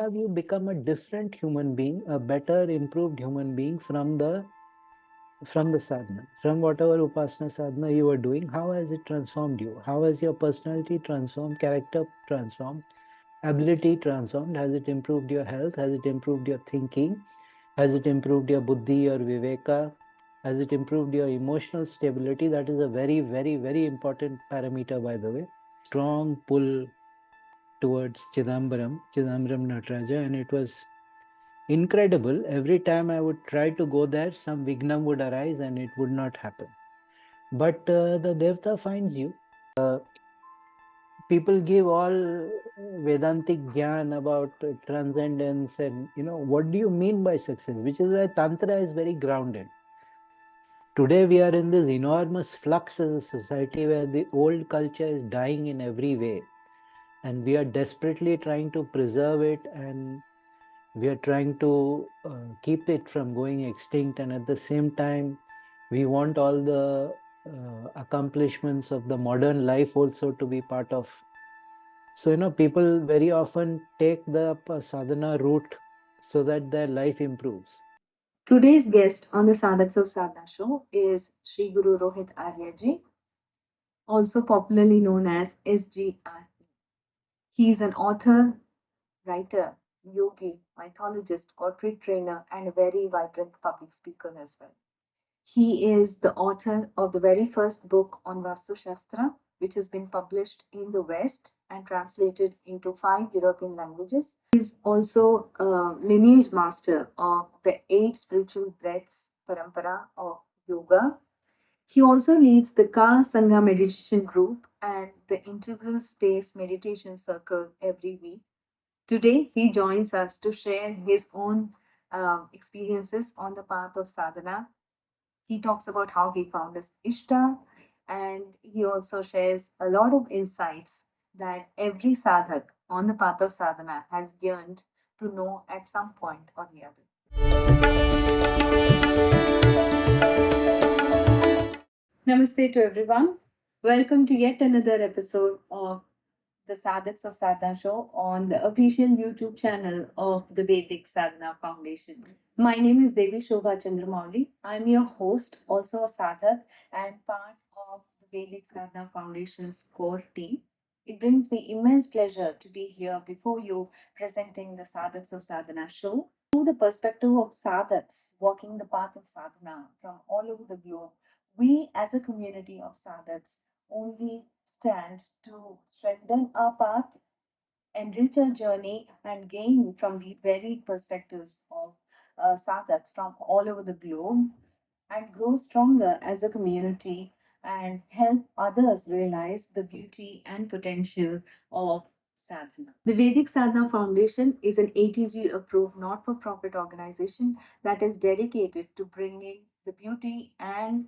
have you become a different human being, a better, improved human being from the sadhana, from whatever upasana sadhana you were doing? How has it transformed you? How has your personality transformed, character transformed, ability transformed? Has it improved your health? Has it improved your thinking? Has it improved your buddhi or viveka? Has it improved your emotional stability? That is a very, very, very important parameter, by the way. Strong pull towards Chidambaram Nataraja, and it was incredible. Every time I would try to go there, some Vignam would arise and it would not happen. But the Devta finds you. People give all Vedantic Gyan about transcendence and, what do you mean by success? Which is why Tantra is very grounded. Today we are in this enormous flux as a society where the old culture is dying in every way. And we are desperately trying to preserve it, and we are trying to keep it from going extinct. And at the same time, we want all the accomplishments of the modern life also to be part of. So, people very often take the sadhana route so that their life improves. Today's guest on the Sadhaks of Sadhana show is Sri Guru Rohit Arya ji, also popularly known as SGR. He is an author, writer, yogi, mythologist, corporate trainer, and a very vibrant public speaker as well. He is the author of the very first book on Vastu Shastra, which has been published in the West and translated into 5 European languages. He is also a lineage master of the 8 spiritual breaths parampara of yoga. He also leads the Ka Sangha meditation group and the Integral Space Meditation Circle every week. Today, he joins us to share his own experiences on the path of sadhana. He talks about how he found his Ishta, and he also shares a lot of insights that every sadhak on the path of sadhana has yearned to know at some point or the other. Namaste to everyone. Welcome to yet another episode of the Sadhaks of Sadhana show on the official YouTube channel of the Vedic Sadhana Foundation. My name is Devi Shobha Chandramouli. I'm your host, also a sadhak and part of the Vedic Sadhana Foundation's core team. It brings me immense pleasure to be here before you presenting the Sadhaks of Sadhana show through the perspective of sadhaks walking the path of sadhana from all over the globe. We, as a community of sadhaks, only stand to strengthen our path, enrich our journey, and gain from the varied perspectives of sadhaks from all over the globe, and grow stronger as a community and help others realize the beauty and potential of sadhana. The Vedic Sadhana Foundation is an ATG approved not for profit organization that is dedicated to bringing the beauty and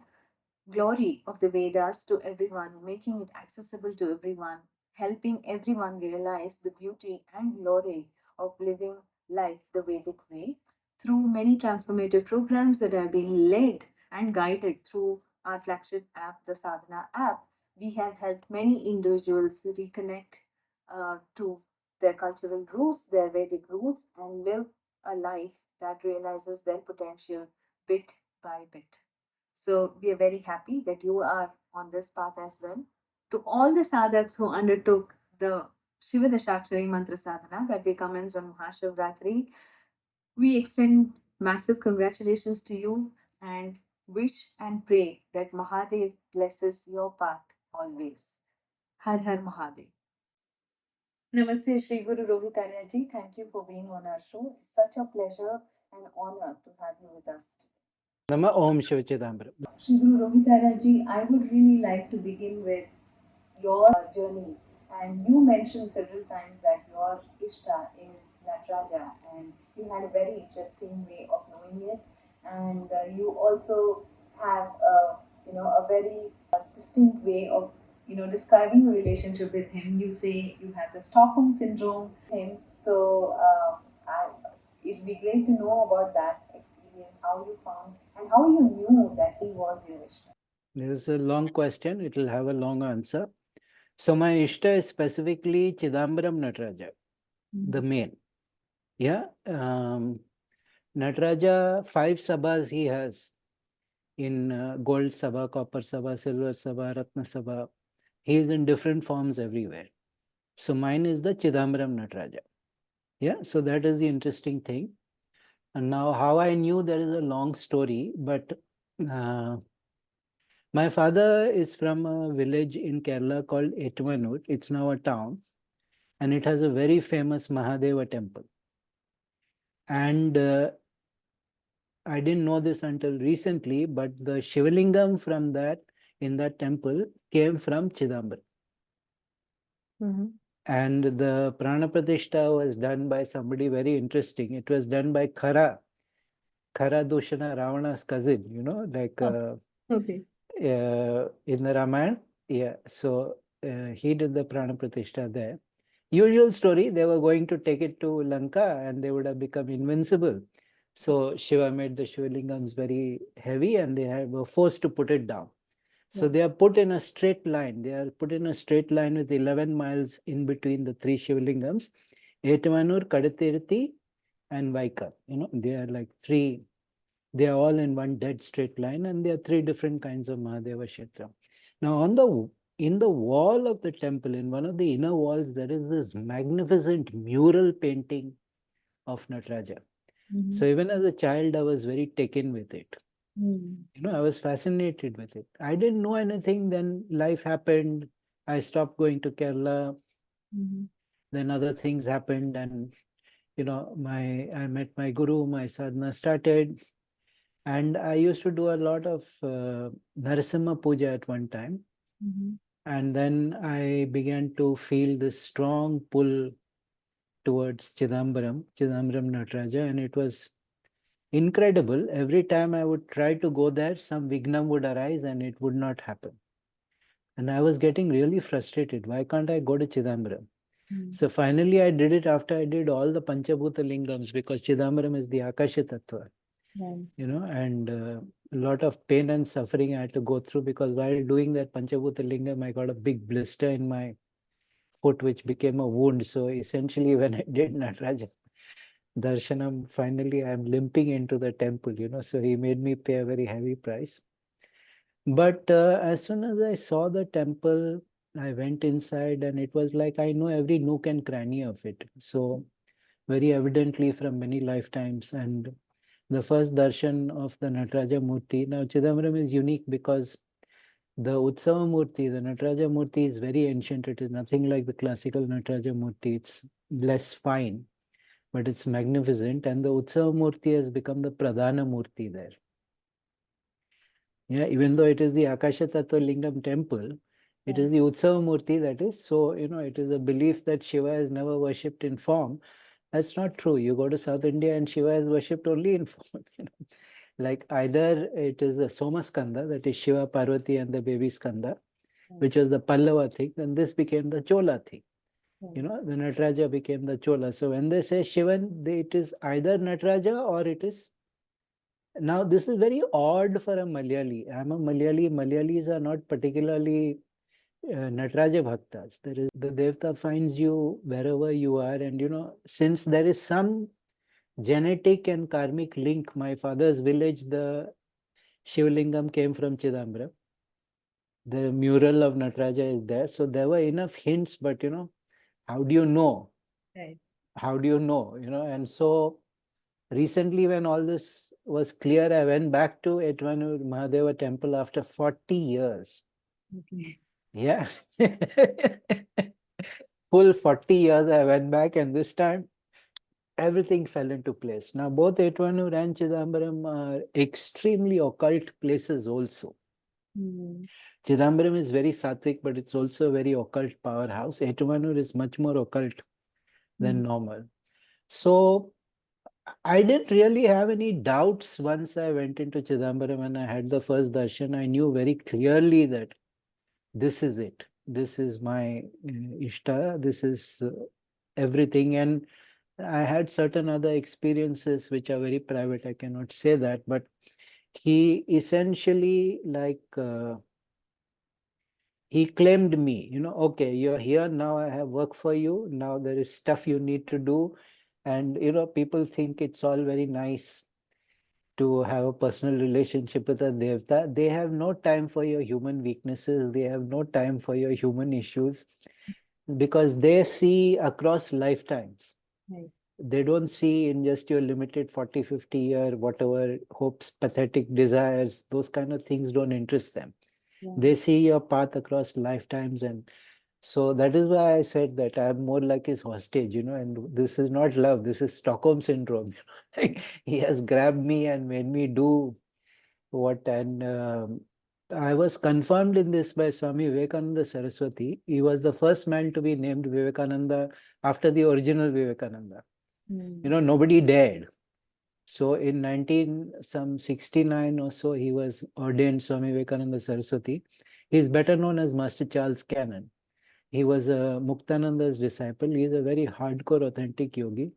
glory of the Vedas to everyone, making it accessible to everyone, helping everyone realize the beauty and glory of living life the Vedic way through many transformative programs that are being led and guided through our flagship app, the Sadhana app. We have helped many individuals reconnect to their cultural roots, their Vedic roots, and live a life that realizes their potential bit by bit. So we are very happy that you are on this path as well. To all the sadhaks who undertook the Shiva Dashakshari Mantra Sadhana that we commenced on Mahashivratri, we extend massive congratulations to you and wish and pray that Mahadev blesses your path always. Har Har Mahadev. Namaste, Sri Guru Rohit Arya ji. Thank you for being on our show. It's such a pleasure and honor to have you with us today. Nama Om Shiva Chidambaram. Shri Guru Rohit Arya ji, I would really like to begin with your journey. And you mentioned several times that your Ishta is Nataraja, and you had a very interesting way of knowing it. And you also have a very distinct way of describing your relationship with him. You say you had the Stockholm syndrome with him. So it'd be great to know about that experience, how you found and how you knew that he was your Ishta. This is a long question. It will have a long answer. So my Ishta is specifically Chidambaram Nataraja, the main. Yeah. Nataraja, 5 sabhas he has in gold sabha, copper sabha, silver sabha, ratna sabha. He is in different forms everywhere. So mine is the Chidambaram Nataraja. Yeah, so that is the interesting thing. And now how I knew, there is a long story, but uh, my father is from a village in Kerala called Etmanur. It's now a town, and it has a very famous Mahadeva temple. And I didn't know this until recently, but the Shivalingam from that, in that temple, came from Chidambar. And the Prana Pratishta was done by somebody very interesting. It was done by Khara Dushana, Ravana's cousin, like Okay. in the Ramayana. Yeah, so he did the Prana Pratishtha there. Usual story, they were going to take it to Lanka and they would have become invincible. So Shiva made the Shivalingams very heavy and were forced to put it down. So they are put in a straight line. They are put in a straight line with 11 miles in between the 3 Shivalingams. Etmanur, Kadatirthi, and Vaika. They are like three. They are all in one dead straight line, and there are 3 different kinds of Mahadeva Kshetra. Now, in the wall of the temple, in one of the inner walls, there is this magnificent mural painting of Nataraja. So even as a child, I was very taken with it. I was fascinated with it. I didn't know anything. Then life happened. I stopped going to Kerala. Then other things happened, and I met my guru. My sadhana started, and I used to do a lot of Narasimha Puja at one time. And then I began to feel this strong pull towards Chidambaram Nataraja, and it was incredible. Every time I would try to go there, some Vignam would arise and it would not happen. And I was getting really frustrated. Why can't I go to Chidambaram? So finally, I did it after I did all the Panchabhuta Lingams, because Chidambaram is the Akasha Tattva, and a lot of pain and suffering I had to go through, because while doing that Panchabhuta Lingam, I got a big blister in my foot, which became a wound. So essentially, when I did Nataraja Darshanam, finally I'm limping into the temple, so he made me pay a very heavy price. But as soon as I saw the temple, I went inside and it was like I know every nook and cranny of it. So very evidently from many lifetimes. And the first darshan of the Nataraja Murti. Now Chidambaram is unique because the Utsava Murti, the Nataraja Murti, is very ancient. It is nothing like the classical Nataraja Murti. It's less fine, but it's magnificent. And the Utsava Murti has become the Pradhana Murti there. Yeah, even though it is the Akasha Tattva Lingam temple, it is the Utsava Murti that is. So, it is a belief that Shiva is never worshipped in form. That's not true. You go to South India and Shiva is worshipped only in form. Like either it is the Somaskanda, that is Shiva, Parvati, and the baby Skanda, which was the Pallava thing, and this became the Chola thing. The Nataraja became the Chola. So when they say Shivan, it is either Nataraja or it is. Now, this is very odd for a Malayali. I'm a Malayali. Malayalis are not particularly Nataraja Bhaktas. The Devta finds you wherever you are. And, since there is some genetic and karmic link, my father's village, the Shivlingam came from Chidambaram. The mural of Nataraja is there. So there were enough hints, but, how do you know? Right. How do you know? And so recently, when all this was clear, I went back to Etmanur Mahadeva temple after 40 years. Okay. Yeah. Full 40 years I went back, and this time everything fell into place. Now, both Etmanur and Chidambaram are extremely occult places also. Chidambaram is very sattvic, but it's also a very occult powerhouse. Etmanur is much more occult than normal. So I didn't really have any doubts once I went into Chidambaram and I had the first darshan. I knew very clearly that this is it. This is my Ishta. This is everything. And I had certain other experiences which are very private. I cannot say that. But he essentially he claimed me, okay, you're here now. I have work for you. Now there is stuff you need to do. And people think it's all very nice to have a personal relationship with a devta. They have no time for your human weaknesses. They have no time for your human issues because they see across lifetimes. Right. They don't see in just your limited 40, 50 year, whatever hopes, pathetic desires, those kind of things don't interest them. Yeah. They see your path across lifetimes. And so that is why I said that I'm more like his hostage, and this is not love, this is Stockholm syndrome. Like, he has grabbed me and made me do what, and I was confirmed in this by Swami Vivekananda Saraswati. He was the first man to be named Vivekananda after the original Vivekananda. Nobody dared. So in 1969 or so, he was ordained Swami Vivekananda Saraswati. He is better known as Master Charles Cannon. He was Muktananda's disciple. He is a very hardcore, authentic yogi.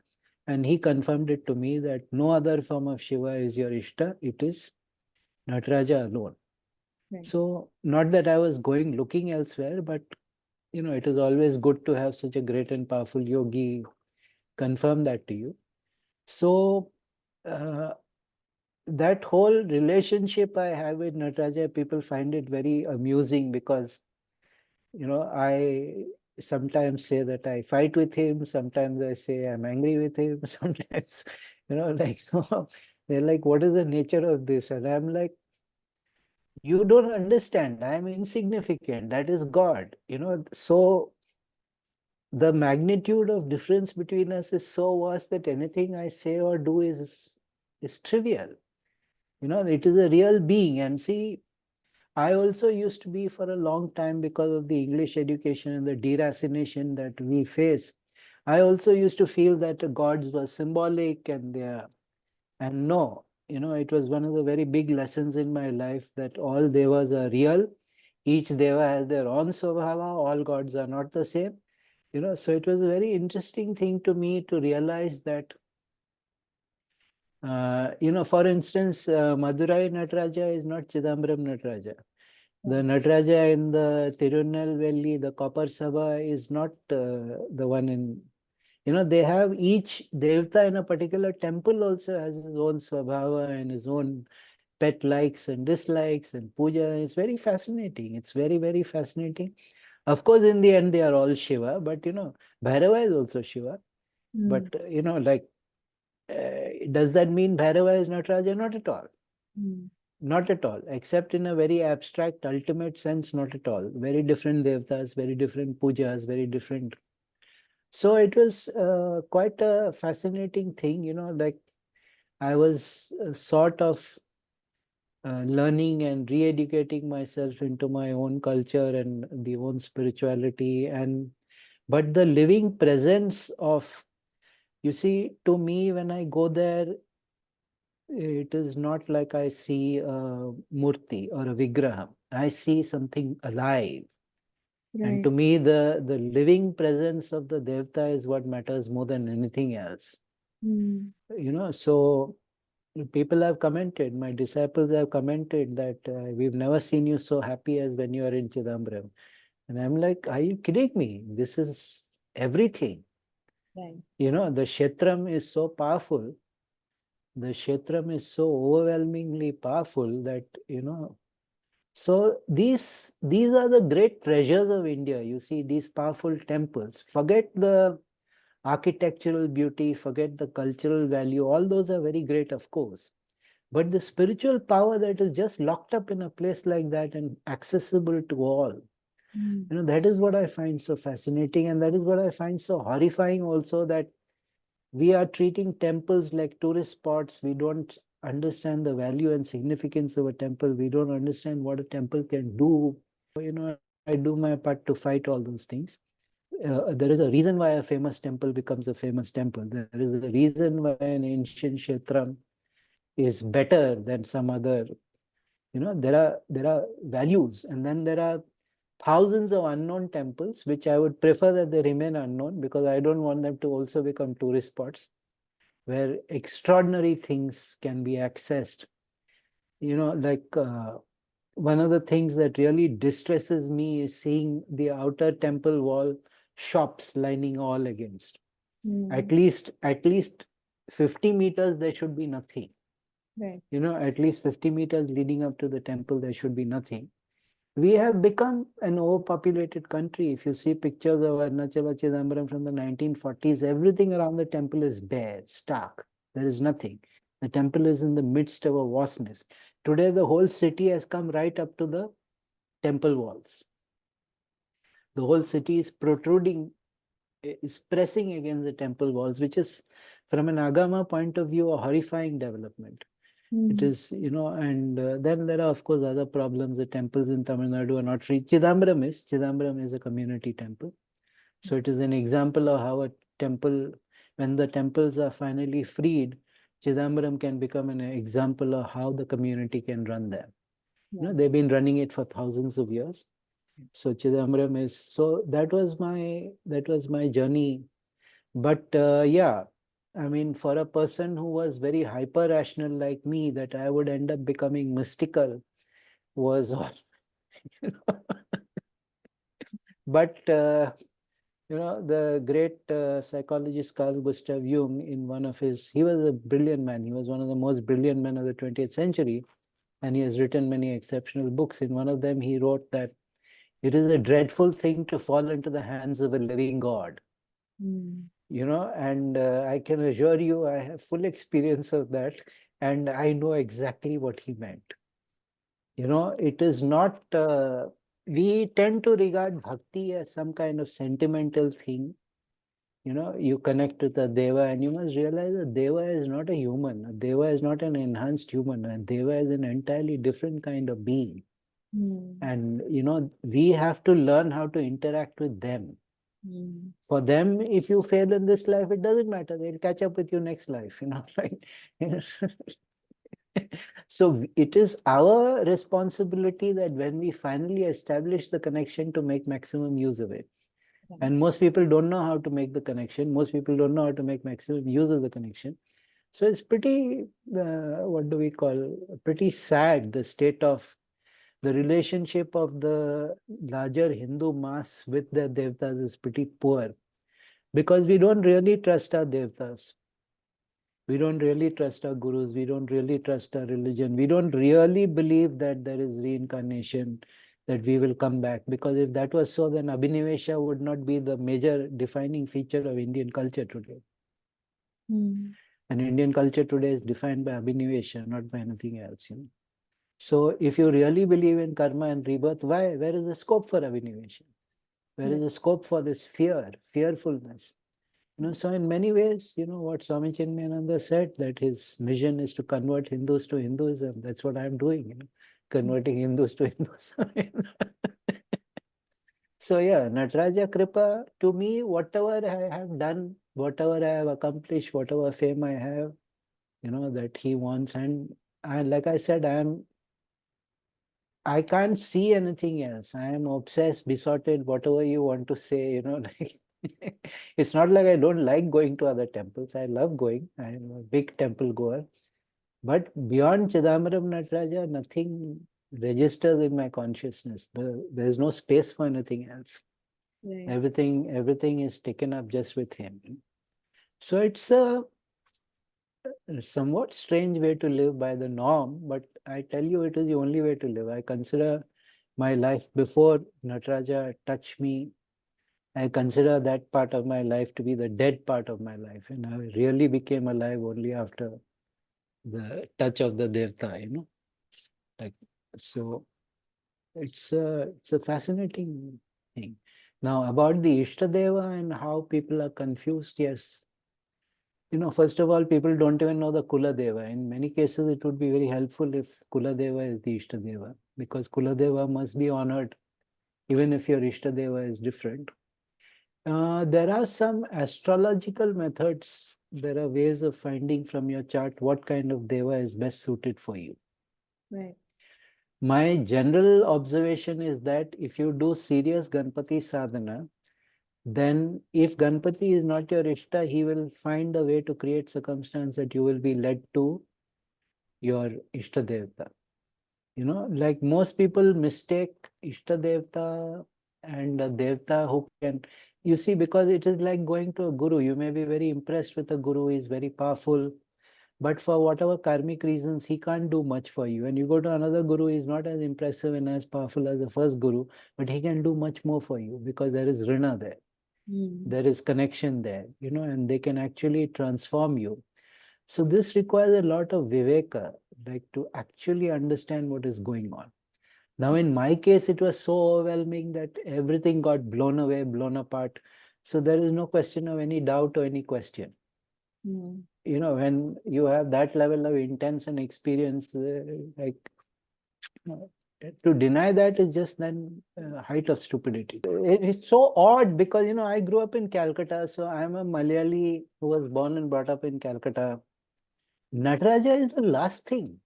And he confirmed it to me that no other form of Shiva is your Ishta. It is Nataraja alone. Right. So not that I was going looking elsewhere, but it is always good to have such a great and powerful yogi confirm that to you. So uh, that whole relationship I have with Nataraja, people find it very amusing because, I sometimes say that I fight with him. Sometimes I say I'm angry with him. Sometimes, like, so they're like, what is the nature of this? And I'm like, you don't understand. I'm insignificant. That is God, So the magnitude of difference between us is so vast that anything I say or do is trivial. It is a real being. And see, I also used to be for a long time, because of the English education and the deracination that we face. I also used to feel that the gods were symbolic and no, it was one of the very big lessons in my life that all devas are real. Each deva has their own svabhava. All gods are not the same. So it was a very interesting thing to me to realize that, for instance, Madurai Nataraja is not Chidambaram Nataraja. The Nataraja in the Tirunelveli, the Copper Sabha, is not the one in, they have each Devta in a particular temple also has his own Swabhava and his own pet likes and dislikes and puja. It's very fascinating. It's very, very fascinating. Of course, in the end, they are all Shiva, but Bhairava is also Shiva. But, like, does that mean Bhairava is Nataraja? Not at all. Not at all, except in a very abstract, ultimate sense, not at all. Very different devtas, very different pujas, very different. So it was quite a fascinating thing, like I was sort of learning and re-educating myself into my own culture and the own spirituality. But the living presence of, you see, to me, when I go there, it is not like I see a murti or a vigraha. I see something alive. And Right. to me, the living presence of the devta is what matters more than anything else. So people have commented, my disciples have commented that we've never seen you so happy as when you are in Chidambaram. And I'm like, are you kidding me? This is everything. Right. The Kshetram is so powerful. The Kshetram is so overwhelmingly powerful that, so these are the great treasures of India. You see, these powerful temples. Forget the architectural beauty, forget the cultural value. All those are very great, of course. But the spiritual power that is just locked up in a place like that and accessible to all, that is what I find so fascinating. And that is what I find so horrifying also, that we are treating temples like tourist spots. We don't understand the value and significance of a temple. We don't understand what a temple can do. I do my part to fight all those things. There is a reason why a famous temple becomes a famous temple. There is a reason why an ancient Kshetram is better than some other. There are values, and then there are thousands of unknown temples, which I would prefer that they remain unknown, because I don't want them to also become tourist spots where extraordinary things can be accessed. Like one of the things that really distresses me is seeing the outer temple wall shops lining all against. At Mm. least 50 meters, there should be nothing. Right. At least 50 meters leading up to the temple, there should be nothing. We have become an overpopulated country. If you see pictures of Arunachala Chidambaram from the 1940s, everything around the temple is bare, stark. There is nothing. The temple is in the midst of a vastness. Today, the whole city has come right up to the temple walls. The whole city is protruding, is pressing against the temple walls, which is, from an Agama point of view, a horrifying development. It Mm. is, and then there are, of course, other problems. The temples in Tamil Nadu are not free. Chidambaram is a community temple. So it is an example of how a temple, when the temples are finally freed, Chidambaram can become an example of how the community can run there. Yeah. They've been running it for thousands of years. So Chidambaram is, so that was my journey. But yeah, I mean, for a person who was very hyper rational like me, that I would end up becoming mystical was all. you know. But the great psychologist Carl Gustav Jung, in one of his, he was a brilliant man. He was one of the most brilliant men of the 20th century, and he has written many exceptional books. In one of them, he wrote that it is a dreadful thing to fall into the hands of a living God. Mm. And I can assure you, I have full experience of that, and I know exactly what he meant. It is not, we tend to regard bhakti as some kind of sentimental thing. You connect with a deva, and you must realize that deva is not a human. A deva is not an enhanced human. A deva is an entirely different kind of being. Mm. And, we have to learn how to interact with them. Mm. For them, if you fail in this life, it doesn't matter. They'll catch up with you next life, right? So it is our responsibility that when we finally establish the connection, to make maximum use of it. Right. And most people don't know how to make the connection. Most people don't know how to make maximum use of the connection. So it's pretty, what do we call, pretty sad, the state of the relationship of the larger Hindu mass with their devtas is pretty poor, because we don't really trust our devtas. We don't really trust our gurus. We don't really trust our religion. We don't really believe that there is reincarnation, that we will come back. Because if that was so, then Abhinivesha would not be the major defining feature of Indian culture today. Mm. And Indian culture today is defined by Abhinivesha, not by anything else. So if you really believe in karma and rebirth, why? Where is the scope for Abhinivesha? Where is Right. the scope for this fearfulness? So in many ways, what Swami Chinmayananda said, that his mission is to convert Hindus to Hinduism. That's what I'm doing, converting Hindus to Hinduism. So yeah, Nataraja Kripa, to me, whatever I have done, whatever I have accomplished, whatever fame I have, that he wants. And like I said, I can't see anything else. I am obsessed, besotted, whatever you want to say, like it's not like I don't like going to other temples. I love going. I am a big temple goer. But beyond Chidambaram Nataraja, nothing registers in my consciousness. There's no space for anything else. Right. Everything is taken up just with him. So it's a somewhat strange way to live by the norm, but I tell you, it is the only way to live. I consider my life before Nataraja touched me. I consider that part of my life to be the dead part of my life, and I really became alive only after the touch of the Devta. Like, so it's a fascinating thing. Now about the Ishtadeva and how people are confused, yes. First of all, people don't even know the Kula Deva. In many cases, it would be very helpful if Kula Deva is the Ishtadeva, because Kula Deva must be honored, even if your Ishtadeva is different. There are some astrological methods. There are ways of finding from your chart what kind of Deva is best suited for you. Right. My general observation is that if you do serious Ganpati sadhana, then if Ganpati is not your Ishta, he will find a way to create circumstance that you will be led to your Ishta Devta. Like most people mistake Ishta Devta and a Devta who can, you see, because it is like going to a guru. You may be very impressed with a guru, he is very powerful, but for whatever karmic reasons, he can't do much for you. And you go to another guru, he's not as impressive and as powerful as the first guru, but he can do much more for you because there is rina there. There is connection there, and they can actually transform you. So this requires a lot of viveka, like to actually understand what is going on. Now, in my case, it was so overwhelming that everything got blown away, blown apart. So there is no question of any doubt or any question. When you have that level of intense and experience, like to deny that is just then height of stupidity. It's so odd because, I grew up in Calcutta, so I'm a Malayali who was born and brought up in Calcutta. Nataraja is the last thing.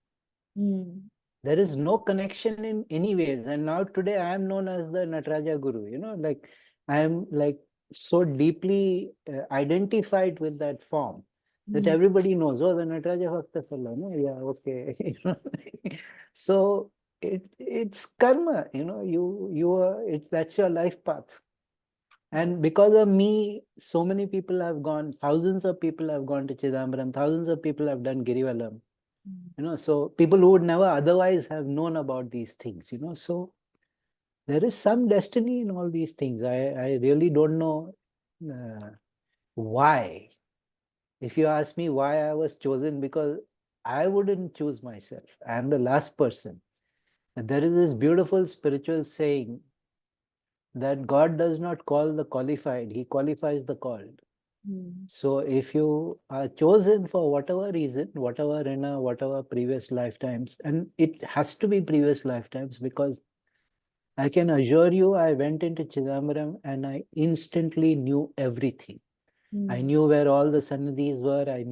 There is no connection in any ways. And now today I am known as the Nataraja Guru, like I am like so deeply identified with that form that everybody knows, oh, the Nataraja Bhakta fellow, no? Yeah, okay. So it's karma, that's your life path. And because of me, so many people have gone, thousands of people have gone to Chidambaram, thousands of people have done Girivalam. So people who would never otherwise have known about these things, so there is some destiny in all these things. I really don't know why. If you ask me why I was chosen, because I wouldn't choose myself. I am the last person. And there is this beautiful spiritual saying that God does not call the qualified, he qualifies the called. So if you are chosen for whatever reason, whatever whatever previous lifetimes, and it has to be previous lifetimes, because I can assure you, I went into Chidambaram and I instantly knew everything. I knew where all the Sannidhis were, I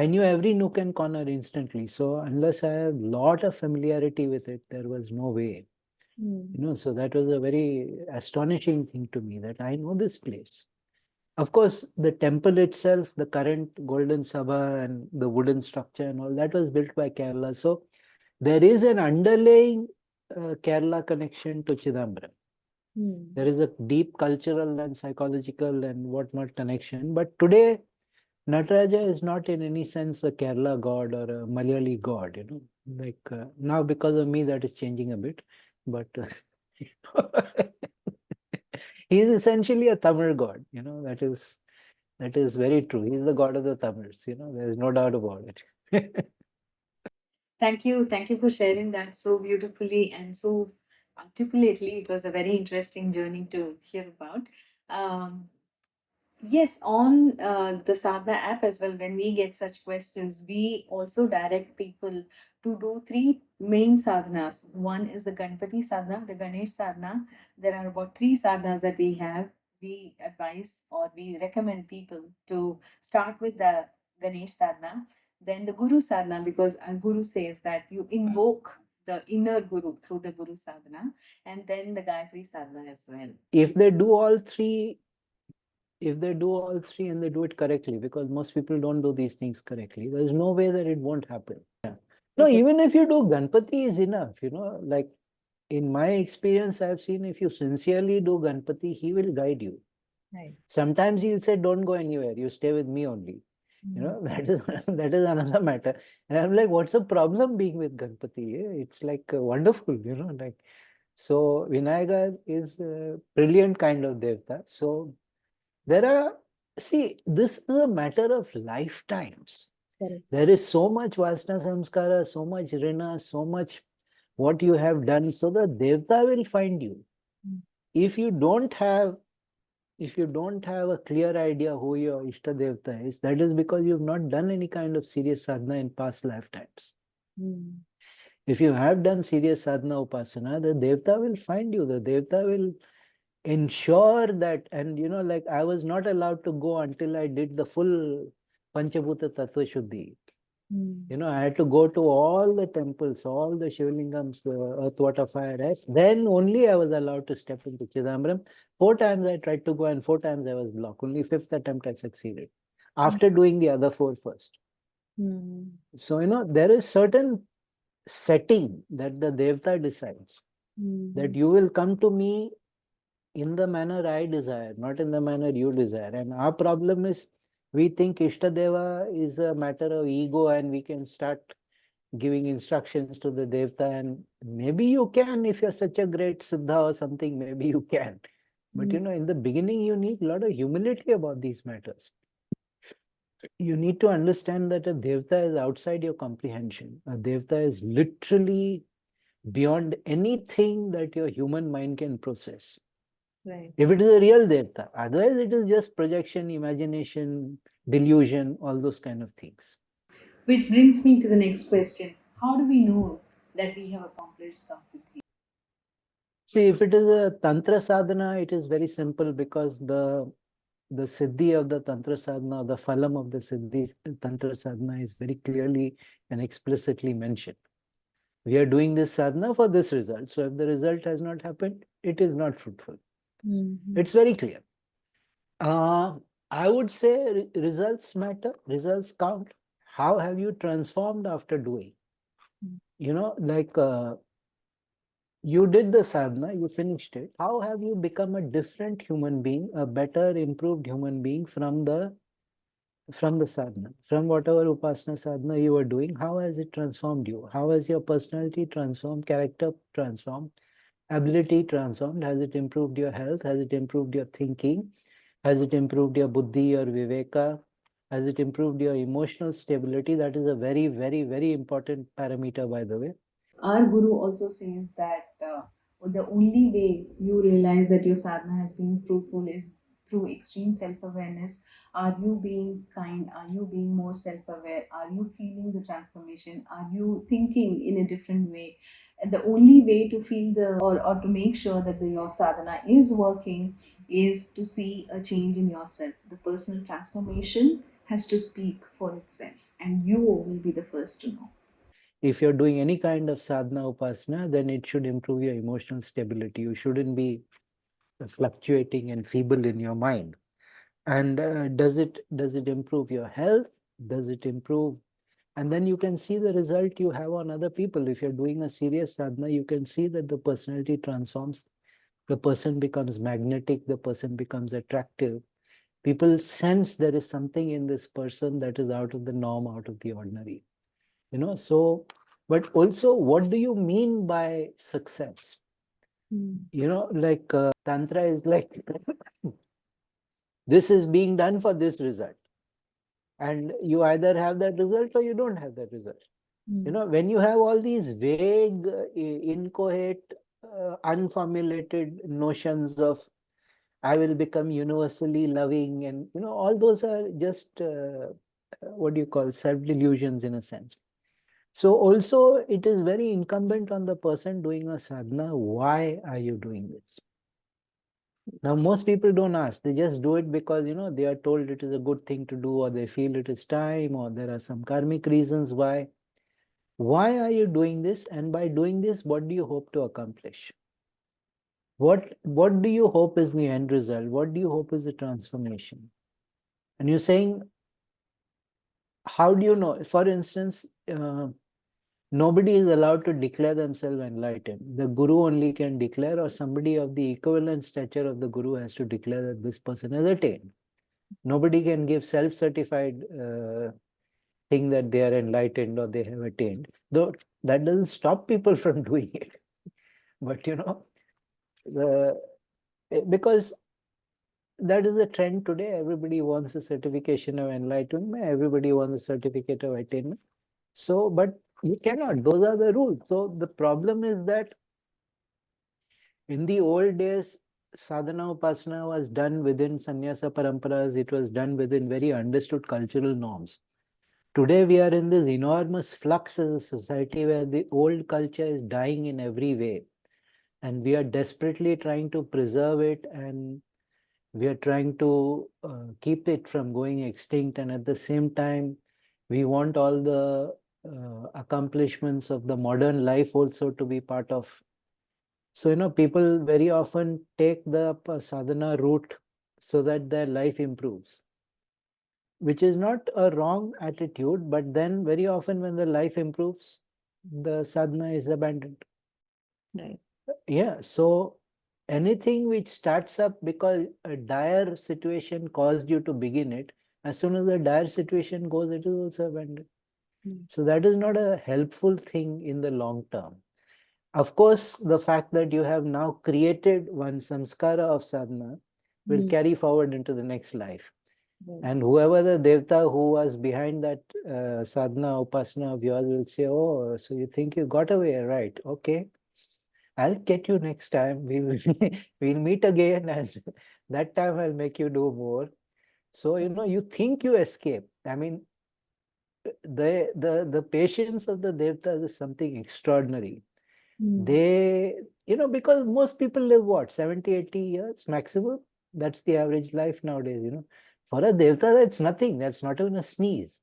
knew every nook and corner instantly. So unless I have a lot of familiarity with it, there was no way. So that was a very astonishing thing to me, that I know this place. Of course, the temple itself, the current Golden Sabha and the wooden structure and all, that was built by Kerala. So there is an underlying Kerala connection to Chidambaram. There is a deep cultural and psychological and whatnot connection. But today, Nataraja is not in any sense a Kerala god or a Malayali god, Like now, because of me, that is changing a bit. But he is essentially a Tamil god, that is very true. He's the god of the Tamils, there is no doubt about it. Thank you. Thank you for sharing that so beautifully and so articulately. It was a very interesting journey to hear about. Um, Yes, on the Sadhana app as well, when we get such questions, we also direct people to do three main sadhanas. One is the Ganpati sadhana, the Ganesh sadhana. There are about three sadhanas that we have. We advise or we recommend people to start with the Ganesh sadhana, then the Guru sadhana, because our Guru says that you invoke the inner Guru through the Guru sadhana, and then the Gayatri sadhana as well. If they do all three, and they do it correctly, because most people don't do these things correctly, there's no way that it won't happen. No, even if you do Ganpati is enough, like in my experience, I've seen if you sincerely do Ganpati, he will guide you. Right. Sometimes he'll say, don't go anywhere, you stay with me only. That is another matter. And I'm like, what's the problem being with Ganpati? It's like wonderful, like. So Vinayaga is a brilliant kind of Devta. So this is a matter of lifetimes. Correct. There is so much Vasana Samskara, so much Rina, so much what you have done, so the Devta will find you. If you don't have a clear idea who your Ishta Devta is, that is because you've not done any kind of serious sadhana in past lifetimes. If you have done serious sadhana upasana, the Devta will find you. The Devta will ensure that, and like I was not allowed to go until I did the full Panchabhuta Tattva Shuddhi. I had to go to all the temples, all the Shivlingams, the earth, water, fire, air. Then only I was allowed to step into Chidambaram. 4 times I tried to go and 4 times I was blocked. Only 5th attempt I succeeded. After doing the other 4 first. So, there is certain setting that the Devta decides. That you will come to me in the manner I desire, not in the manner you desire. And our problem is we think Ishta Deva is a matter of ego and we can start giving instructions to the Devta. And maybe you can, if you're such a great Siddha or something, maybe you can. But in the beginning, you need a lot of humility about these matters. You need to understand that a Devta is outside your comprehension. A Devta is literally beyond anything that your human mind can process. Right. If it is a real Devta, otherwise it is just projection, imagination, delusion, all those kind of things. Which brings me to the next question. How do we know that we have accomplished some siddhi? See, if it is a Tantra sadhana, it is very simple because the siddhi of the Tantra sadhana, the phalam of the siddhi Tantra sadhana is very clearly and explicitly mentioned. We are doing this sadhana for this result. So if the result has not happened, it is not fruitful. It's very clear. I would say results matter, results count. How have you transformed after doing? Like you did the sadhana, you finished it. How have you become a different human being, a better, improved human being from the sadhana, from whatever upasana sadhana you were doing? How has it transformed you? How has your personality transformed, character transformed, ability transformed? Has it improved your health? Has it improved your thinking? Has it improved your buddhi or viveka? Has it improved your emotional stability? That is a very, very, very important parameter, by the way. Our guru also says that the only way you realize that your sadhana has been fruitful is through extreme self-awareness. Are you being kind? Are you being more self-aware? Are you feeling the transformation? Are you thinking in a different way? And the only way to feel or to make sure that your sadhana is working is to see a change in yourself. The personal transformation has to speak for itself, and you will be the first to know. If you're doing any kind of sadhana upasana, then it should improve your emotional stability. You shouldn't be fluctuating and feeble in your mind. And does it improve your health? Does it improve? And then you can see the result you have on other people. If you're doing a serious sadhana, you can see that the personality transforms. The person becomes magnetic. The person becomes attractive. People sense there is something in this person that is out of the norm, out of the ordinary. So, but also, what do you mean by success? Like Tantra is like, this is being done for this result. And you either have that result or you don't have that result. When you have all these vague, inchoate, unformulated notions of I will become universally loving, and all those are just what do you call self-delusions in a sense. So also it is very incumbent on the person doing a sadhana, why are you doing this? Now most people don't ask, they just do it because they are told it is a good thing to do, or they feel it is time, or there are some karmic reasons why. Why are you doing this? And by doing this, what do you hope to accomplish? What do you hope is the end result? What do you hope is the transformation? And you're saying, how do you know? For instance, nobody is allowed to declare themselves enlightened. The guru only can declare, or somebody of the equivalent stature of the guru has to declare that this person has attained. Nobody can give self-certified thing that they are enlightened or they have attained. Though that doesn't stop people from doing it. But because that is the trend today. Everybody wants a certification of enlightenment. Everybody wants a certificate of attainment. So, but you cannot. Those are the rules. So the problem is that in the old days, sadhana upasana was done within sannyasa paramparas. It was done within very understood cultural norms. Today, we are in this enormous flux as a society where the old culture is dying in every way. And we are desperately trying to preserve it, and we are trying to keep it from going extinct. And at the same time, we want all the accomplishments of the modern life also to be part of. So, people very often take the sadhana route so that their life improves, which is not a wrong attitude, but then very often when the life improves, the sadhana is abandoned. Right. Yeah, so anything which starts up because a dire situation caused you to begin it, as soon as the dire situation goes, it is also abandoned. So that is not a helpful thing in the long term. Of course, the fact that you have now created one samskara of sadhana will carry forward into the next life. And whoever the devta who was behind that sadhana upasana of yours will say, oh, so you think you got away, right? Okay, I'll get you next time. We'll meet again, and that time I'll make you do more. So, you think you escape. I mean, the patience of the devtas is something extraordinary. They, because most people live what, 70, 80 years maximum? That's the average life nowadays. For a devta, that's nothing. That's not even a sneeze.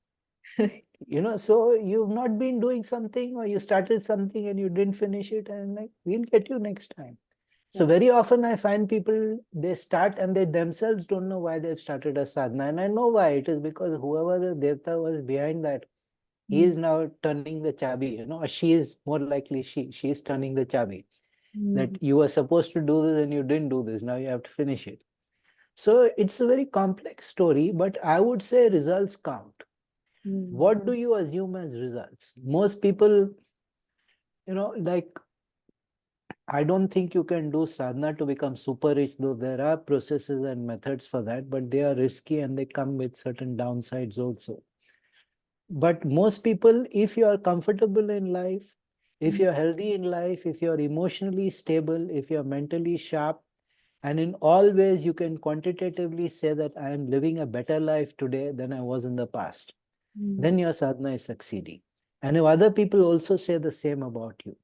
So you've not been doing something, or you started something and you didn't finish it, and like, we'll get you next time. So very often I find people, they start and they themselves don't know why they've started a sadhana. And I know why. It is because whoever the devta was behind that, he is now turning the chabi, or she is more likely she is turning the chabi. That you were supposed to do this and you didn't do this. Now you have to finish it. So it's a very complex story, but I would say results count. What do you assume as results? Most people, like, I don't think you can do sadhana to become super rich, though there are processes and methods for that, but they are risky and they come with certain downsides also. But most people, if you are comfortable in life, if you're healthy in life, if you're emotionally stable, if you're mentally sharp, and in all ways you can quantitatively say that I am living a better life today than I was in the past, then your sadhana is succeeding. And if other people also say the same about you,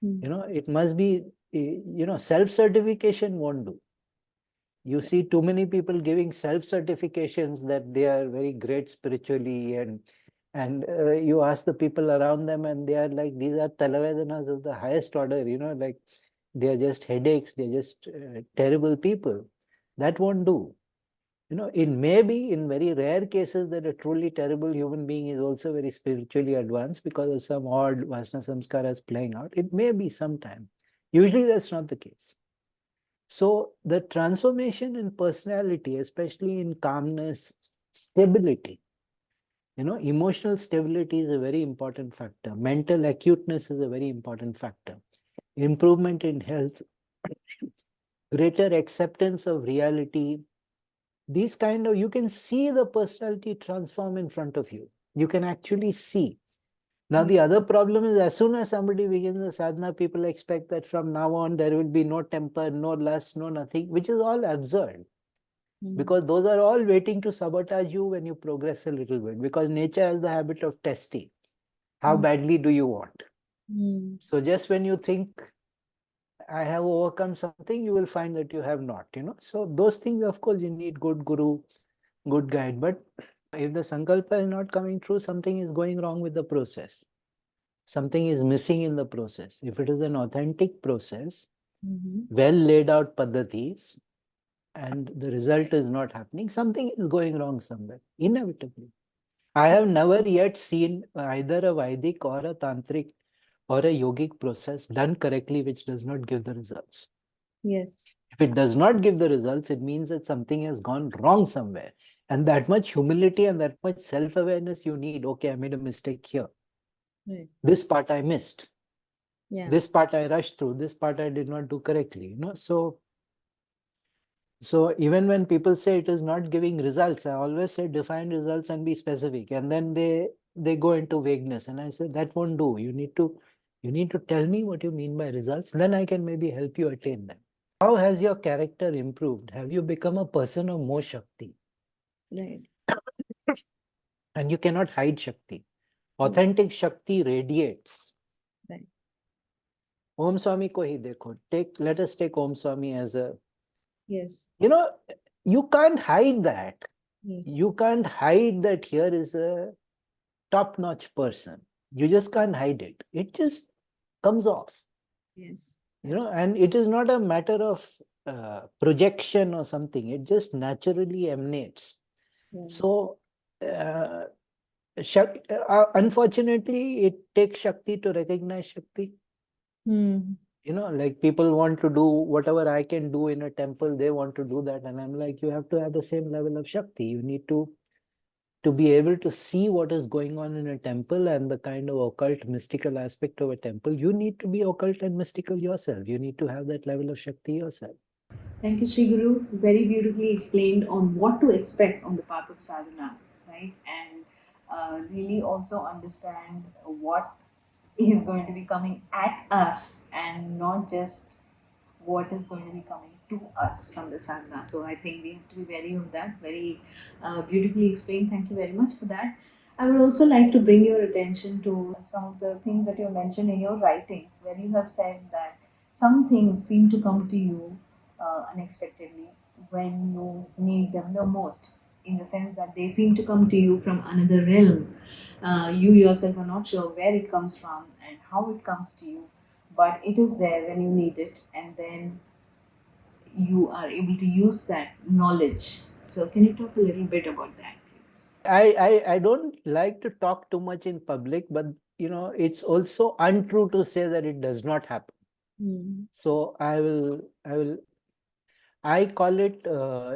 it must be, self-certification won't do. You see too many people giving self-certifications that they are very great spiritually, and you ask the people around them and they are like, these are talavedanas of the highest order, like they are just headaches, they're just terrible people. That won't do. It may be in very rare cases that a truly terrible human being is also very spiritually advanced because of some odd Vasana samskaras playing out. It may be sometime. Usually that's not the case. So the transformation in personality, especially in calmness, stability, emotional stability is a very important factor. Mental acuteness is a very important factor. Improvement in health, greater acceptance of reality, these kind of, you can see the personality transform in front of you. You can actually see. Now, the other problem is as soon as somebody begins the sadhana, people expect that from now on there will be no temper, no lust, no nothing, which is all absurd. Because those are all waiting to sabotage you when you progress a little bit. Because nature has the habit of testing. How badly do you want? So just when you think I have overcome something, you will find that you have not, So those things, of course, you need good guru, good guide. But if the sankalpa is not coming through, something is going wrong with the process. Something is missing in the process. If it is an authentic process, well laid out paddhatis, and the result is not happening, something is going wrong somewhere, inevitably. I have never yet seen either a Vedic or a Tantric or a yogic process done correctly which does not give the results. Yes. If it does not give the results, it means that something has gone wrong somewhere. And that much humility and that much self-awareness you need. Okay, I made a mistake here. Right. This part I missed. Yeah. This part I rushed through. This part I did not do correctly. So even when people say it is not giving results, I always say define results and be specific. And then they go into vagueness. And I say that won't do. You need to tell me what you mean by results. Then I can maybe help you attain them. How has your character improved? Have you become a person of more Shakti? Right. And you cannot hide Shakti. Authentic Shakti radiates. Right. Om Swami ko hi dekho. Let us take Om Swami as a, Yes. you can't hide that. Yes. You can't hide that here is a top-notch person. You just can't hide it. It just comes off. Yes. And it is not a matter of projection or something. It just naturally emanates. Yeah. So, unfortunately, it takes Shakti to recognize Shakti. Like people want to do whatever I can do in a temple, they want to do that. And I'm like, you have to have the same level of Shakti. You need to be able to see what is going on in a temple and the kind of occult mystical aspect of a temple. You need to be occult and mystical yourself. You need to have that level of Shakti yourself. Thank you, Sri Guru. Very beautifully explained on what to expect on the path of sadhana, right? And really also understand what is going to be coming at us and not just what is going to be coming to us from the sadhana. So I think we have to be wary of that. Very beautifully explained. Thank you very much for that. I would also like to bring your attention to some of the things that you mentioned in your writings, where you have said that some things seem to come to you unexpectedly when you need them the most, in the sense that they seem to come to you from another realm. You yourself are not sure where it comes from and how it comes to you, but it is there when you need it, and then you are able to use that knowledge. So, can you talk a little bit about that, please? I don't like to talk too much in public, but it's also untrue to say that it does not happen. Mm. So I call it,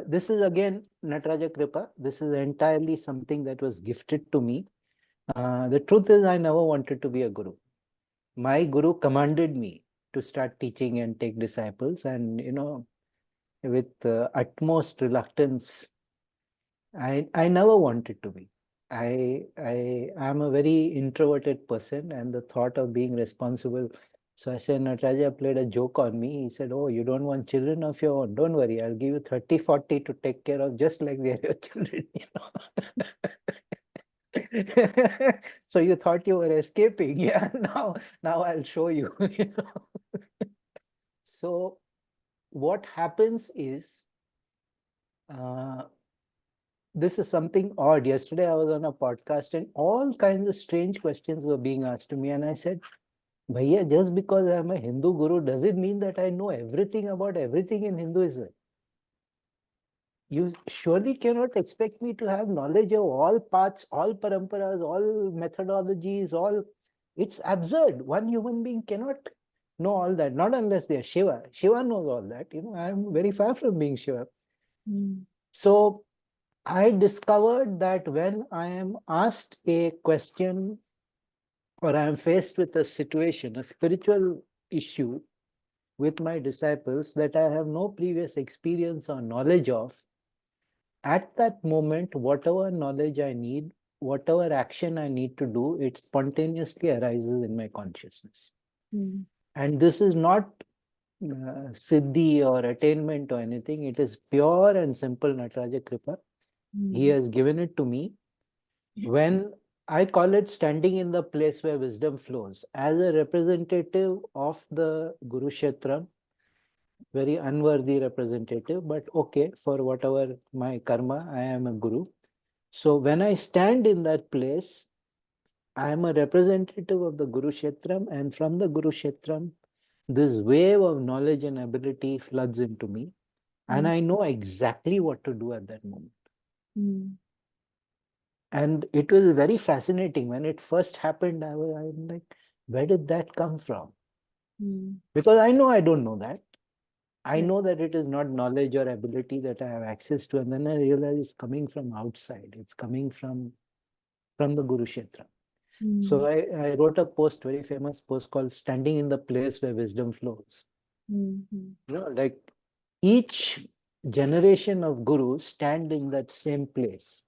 this is again Nataraja Kripa. This is entirely something that was gifted to me. The truth is, I never wanted to be a guru. My guru commanded me to start teaching and take disciples, and with utmost reluctance, I never wanted to be. I am a very introverted person, and the thought of being responsible. So I said, Nataraja played a joke on me. He said, "Oh, you don't want children of your own? Don't worry, I'll give you 30, 40 to take care of, just like they're your children." So you thought you were escaping. Yeah, now I'll show you. So what happens is, uh, this is something odd. Yesterday, I was on a podcast and all kinds of strange questions were being asked to me. And I said, Bhaiya, just because I'm a Hindu guru, does it mean that I know everything about everything in Hinduism? You surely cannot expect me to have knowledge of all paths, all paramparas, all methodologies, all. It's absurd. One human being cannot know all that, not unless they are Shiva. Shiva knows all that. I'm very far from being Shiva. Mm. So I discovered that when I am asked a question or I am faced with a situation, a spiritual issue with my disciples that I have no previous experience or knowledge of, at that moment, whatever knowledge I need, whatever action I need to do, it spontaneously arises in my consciousness. Mm. And this is not siddhi or attainment or anything. It is pure and simple Nataraja Kripa. He Mm. has given it to me. When I call it standing in the place where wisdom flows, as a representative of the Guru Kshetra, very unworthy representative, but okay, for whatever my karma, I am a guru. So when I stand in that place, I am a representative of the Guru Kshetram, and from the Guru Kshetram, this wave of knowledge and ability floods into me, and Mm. I know exactly what to do at that moment. Mm. And it was very fascinating. When it first happened, I'm like, where did that come from? Mm. Because I know I don't know that. I Right. know that it is not knowledge or ability that I have access to. And then I realize it's coming from outside. It's coming from the Guru Kshetra. So Mm. I wrote a post, very famous post called Standing in the Place Where Wisdom Flows. Mm. Like each generation of gurus stand in that same place.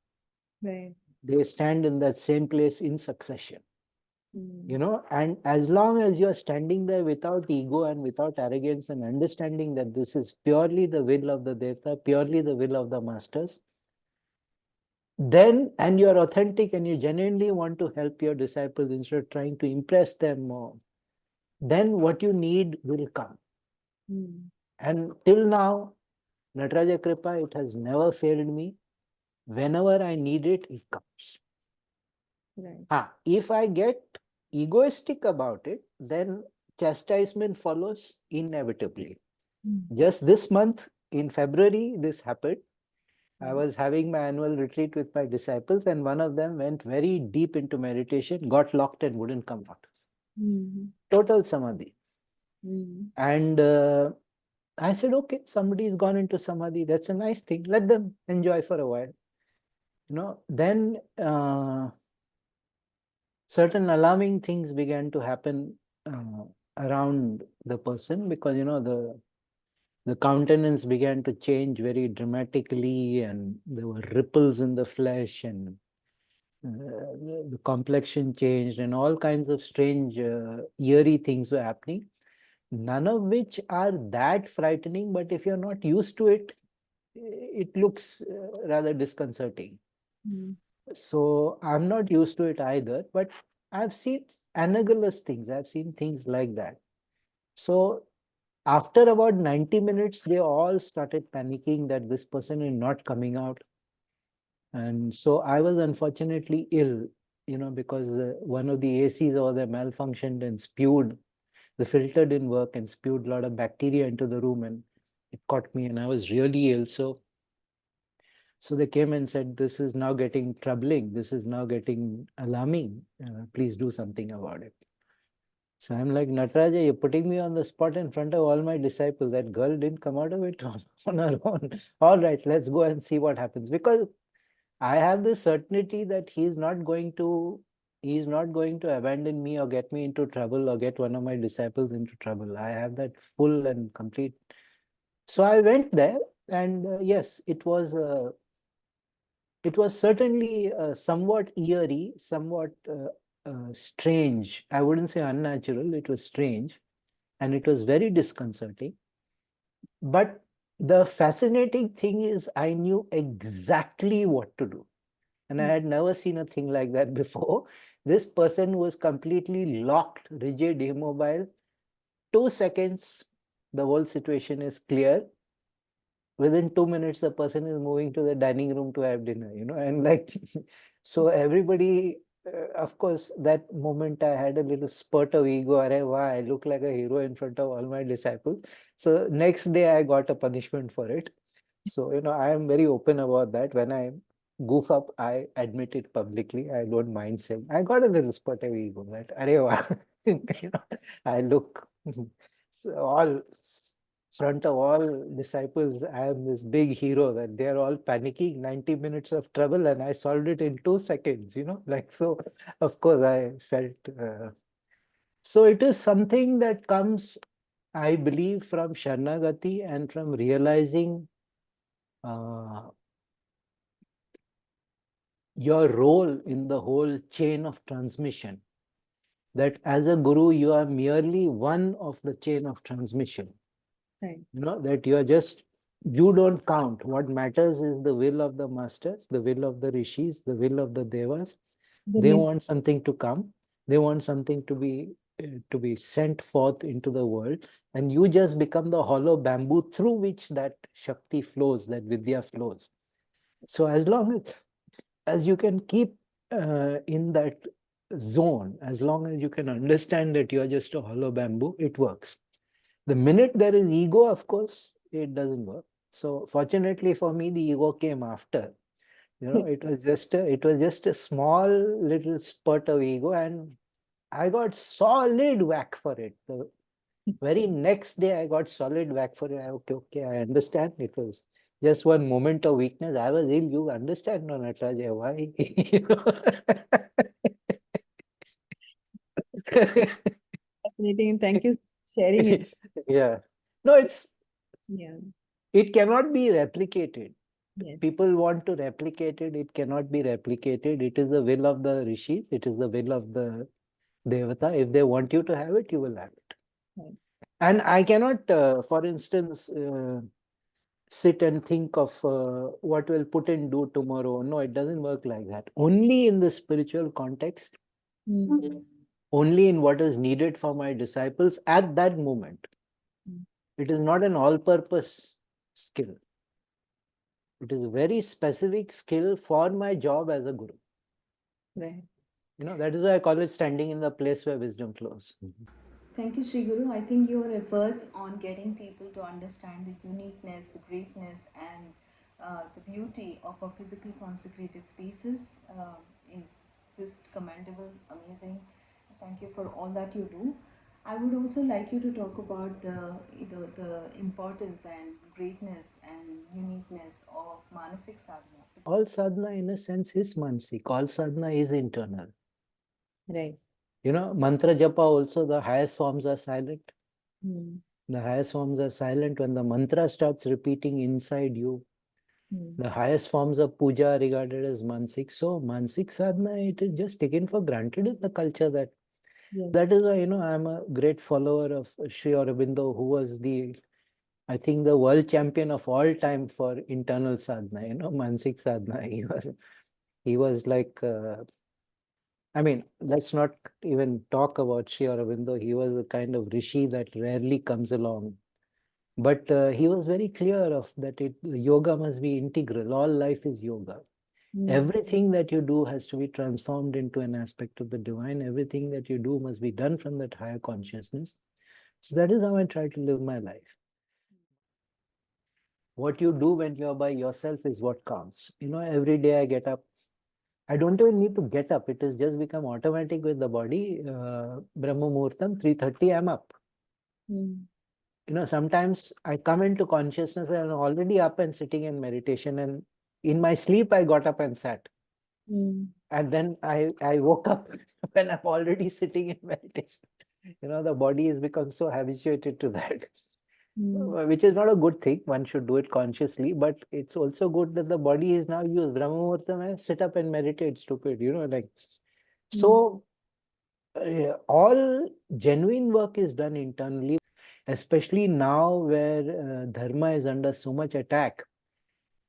Right. They stand in that same place in succession. Mm. And as long as you're standing there without ego and without arrogance and understanding that this is purely the will of the devta, purely the will of the masters, then, and you're authentic and you genuinely want to help your disciples instead of trying to impress them more, then what you need will come. Mm. And till now, Nataraja Kripa, it has never failed me. Whenever I need it, it comes. Right. If I get egoistic about it, then chastisement follows inevitably. Mm. Just this month, in February, this happened. I Mm. was having my annual retreat with my disciples, and one of them went very deep into meditation, got locked, and wouldn't come out. Mm. Total samadhi. Mm. And I said, okay, somebody's gone into samadhi. That's a nice thing. Let them enjoy for a while. Then certain alarming things began to happen around the person, because the countenance began to change very dramatically, and there were ripples in the flesh, and the complexion changed, and all kinds of strange, eerie things were happening. None of which are that frightening, but if you're not used to it, it looks rather disconcerting. Mm. So I'm not used to it either, but I've seen analogous things. I've seen things like that. So after about 90 minutes, they all started panicking that this person is not coming out. And so I was unfortunately ill, because one of the ACs over there malfunctioned and spewed. The filter didn't work and spewed a lot of bacteria into the room, and it caught me, and I was really ill. So they came and said, this is now getting troubling. This is now getting alarming. Please do something about it. So I'm like, Nataraja, you're putting me on the spot in front of all my disciples. That girl didn't come out of it on her own. All right, let's go and see what happens. Because I have this certainty that he's not going to abandon me or get me into trouble or get one of my disciples into trouble. I have that full and complete. So I went there, and yes, it was certainly somewhat eerie, somewhat strange. I wouldn't say unnatural. It was strange, and it was very disconcerting. But the fascinating thing is, I knew exactly what to do. And I Mm. had never seen a thing like that before. This person was completely locked, rigid, immobile. 2 seconds, the whole situation is clear. Within 2 minutes, the person is moving to the dining room to have dinner, and like, so everybody, of course, that moment I had a little spurt of ego. Arey, wow, I look like a hero in front of all my disciples. So next day, I got a punishment for it. So, I am very open about that. When I goof up, I admit it publicly. I don't mind saying, I got a little spurt of ego that, arey, wow, I look so all front of all disciples, I am this big hero that they're all panicking, 90 minutes of trouble, and I solved it in 2 seconds, like so. Of course, I felt so. It is something that comes, I believe, from Sharnagati and from realizing uh, your role in the whole chain of transmission. That as a guru, you are merely one of the chain of transmission. Right. That you don't count. What matters is the will of the masters, the will of the rishis, the will of the devas. The They lim- want something to come. They want something to be sent forth into the world, and you just become the hollow bamboo through which that shakti flows, that vidya flows. So as long as you can keep in that zone, as long as you can understand that you are just a hollow bamboo, it works. The minute there is ego, of course, it doesn't work. So fortunately for me, the ego came after. It was just a small little spurt of ego, and I got solid whack for it. The very next day, I got solid whack for it. Okay, okay, I understand. It was just one moment of weakness. I was ill. You understand, no, Nataraja, why? Fascinating. Thank you for sharing it. Yeah. No, Yeah. it cannot be replicated. Yes. People want to replicate it. It cannot be replicated. It is the will of the rishis. It is the will of the devata. If they want you to have it, you will have it. Right. And I cannot, for instance, sit and think of what will Putin do tomorrow. No, it doesn't work like that. Only in the spiritual context, Mm. only in what is needed for my disciples at that moment. Mm. It is not an all-purpose skill. It is a very specific skill for my job as a guru. Right. That is why I call it standing in the place where wisdom flows. Thank you, Sri Guru. I think your efforts on getting people to understand the uniqueness, the greatness, and the beauty of our physical consecrated spaces is just commendable, amazing. Thank you for all that you do. I would also like you to talk about the importance and greatness and uniqueness of Manasik Sadhana. All sadhana, in a sense, is mansik. All sadhana is internal. Right. Mantra japa also, the highest forms are silent. Hmm. The highest forms are silent. When the mantra starts repeating inside you, the highest forms of puja are regarded as mansik. So mansik sadhana, it is just taken for granted in the culture that Yes. that is why, I'm a great follower of Sri Aurobindo, who was I think the world champion of all time for internal sadhana, mansik sadhana. He was like, I mean, let's not even talk about Sri Aurobindo. He was a kind of rishi that rarely comes along. But he was very clear of that yoga must be integral. All life is yoga. Everything that you do has to be transformed into an aspect of the divine. Everything that you do must be done from that higher consciousness. So that is how I try to live my life. What you do when you're by yourself is what counts. Every day I get up. I don't even need to get up. It has just become automatic with the body. Brahma Muhurtam, 3:30, I'm up. Sometimes I come into consciousness and I'm already up and sitting in meditation. And in my sleep, I got up and sat. And then I woke up when I'm already sitting in meditation. The body has become so habituated to that. Which is not a good thing. One should do it consciously, but it's also good that the body is now used. Brahma Muhurtam, sit up and meditate, stupid, like. So all genuine work is done internally, especially now where dharma is under so much attack.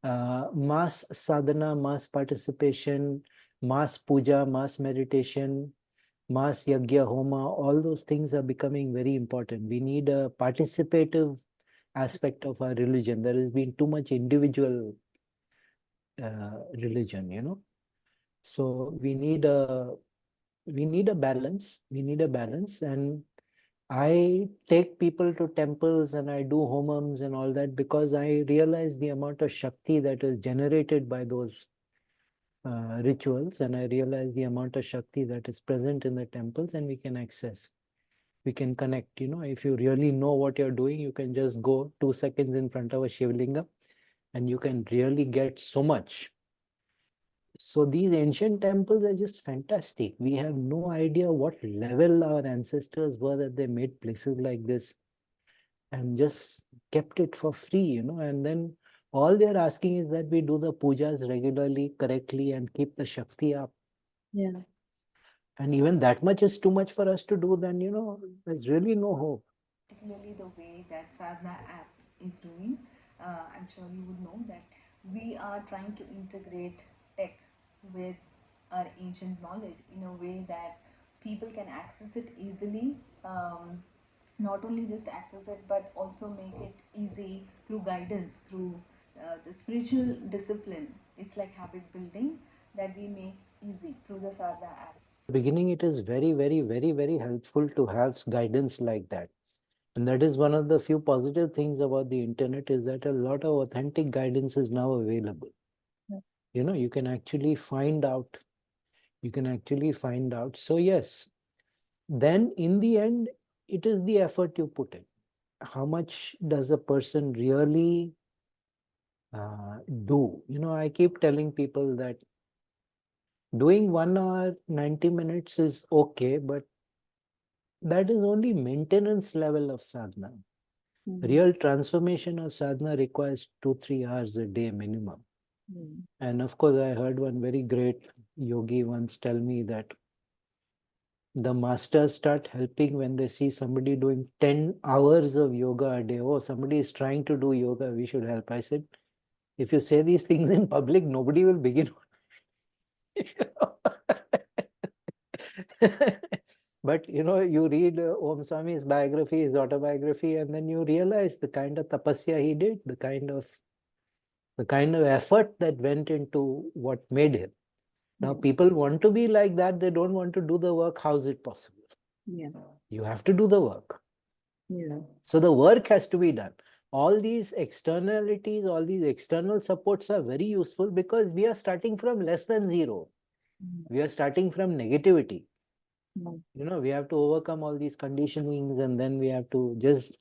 Mass sadhana, mass participation, mass puja, mass meditation, mass yagya homa, all those things are becoming very important. We need a participative aspect of our religion. There has been too much individual religion. So we need a balance. We need a balance. And I take people to temples and I do homams and all that because I realize the amount of Shakti that is generated by those rituals, and I realize the amount of Shakti that is present in the temples, and we can access. We can connect. If you really know what you're doing, you can just go 2 seconds in front of a Shivlinga and you can really get so much. So these ancient temples are just fantastic. We have no idea what level our ancestors were that they made places like this and just kept it for free, and then all they're asking is that we do the pujas regularly, correctly, and keep the Shakti up. Yeah. And even that much is too much for us to do, then, there's really no hope. Particularly the way that Sadhana app is doing, I'm sure you would know that we are trying to integrate tech with our ancient knowledge in a way that people can access it easily. Not only just access it, but also make it easy through guidance, through the spiritual discipline. It's like habit building that we make easy through the Sadhana app. Beginning, it is very, very, very, very helpful to have guidance like that. And that is one of the few positive things about the internet, is that a lot of authentic guidance is now available. Yeah. You can actually find out. So yes, then in the end, it is the effort you put in. How much does a person really do? I keep telling people that doing 1 hour, 90 minutes is okay, but that is only maintenance level of sadhana. Real transformation of sadhana requires 2-3 hours a day minimum. And of course, I heard one very great yogi once tell me that the masters start helping when they see somebody doing 10 hours of yoga a day. Oh, somebody is trying to do yoga, we should help. I said, if you say these things in public, nobody will begin. But you read Om Swami's biography, his autobiography, and then you realize the kind of tapasya he did, the kind of effort that went into what made him. Now, people want to be like that. They don't want to do the work. How is it possible? Yeah. You have to do the work. Yeah. So the work has to be done. All these externalities, all these external supports are very useful because we are starting from less than zero. We are starting from negativity. We have to overcome all these conditionings, and then we have to just,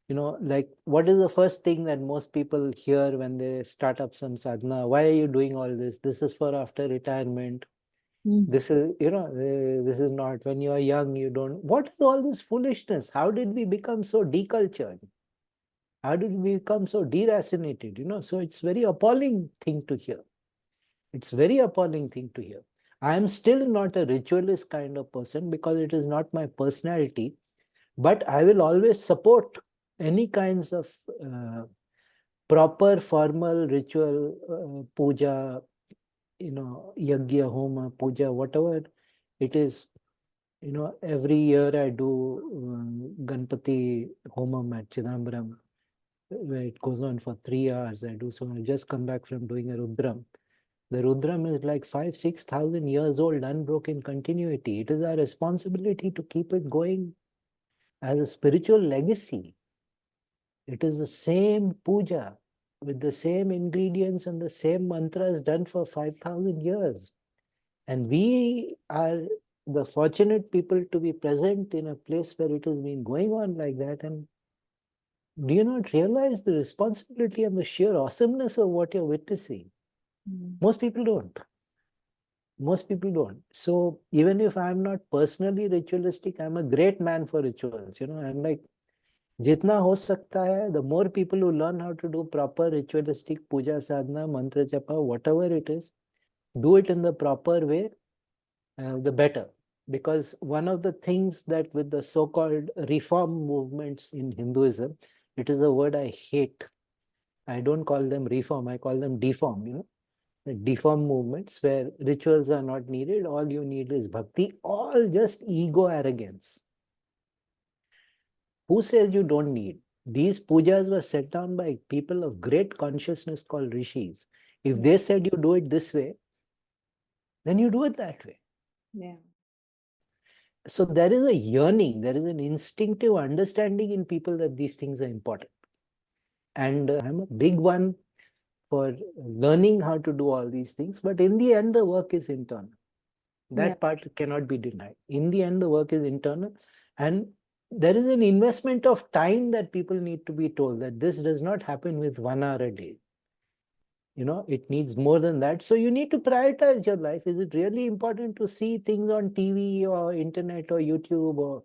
like, what is the first thing that most people hear when they start up some sadhana? Why are you doing all this? This is for after retirement. This is, this is not when you are young, you don't. What is all this foolishness? How did we become so decultured? How did we become so deracinated? So it's very appalling thing to hear. It's very appalling thing to hear. I am still not a ritualist kind of person because it is not my personality, but I will always support any kinds of proper formal ritual, puja, yagya, homa, puja, whatever it is. Every year I do Ganpati Homam at Chidambaram, where it goes on for 3 hours. I do so. I just come back from doing a Rudram. The Rudram is like 5,000-6,000 years old, unbroken continuity. It is our responsibility to keep it going as a spiritual legacy. It is the same puja with the same ingredients and the same mantras done for 5,000 years. And we are the fortunate people to be present in a place where it has been going on like that. And do you not realize the responsibility and the sheer awesomeness of what you're witnessing? Most people don't. Most people don't. So even if I'm not personally ritualistic, I'm a great man for rituals. I'm like, jitna ho sakta hai, the more people who learn how to do proper ritualistic puja, sadhana, mantra japa, whatever it is, do it in the proper way, the better. Because one of the things that with the so-called reform movements in Hinduism, it is a word I hate. I don't call them reform, I call them deform, the deform movements where rituals are not needed, all you need is bhakti, all just ego arrogance. Who says you don't need? These pujas were set down by people of great consciousness called rishis. If they said you do it this way, then you do it that way. Yeah. So there is a yearning, there is an instinctive understanding in people that these things are important. And I'm a big one for learning how to do all these things. But in the end, the work is internal. That part cannot be denied. In the end, the work is internal. And there is an investment of time that people need to be told that this does not happen with 1 hour a day. It needs more than that. So you need to prioritize your life. Is it really important to see things on TV or internet or YouTube or,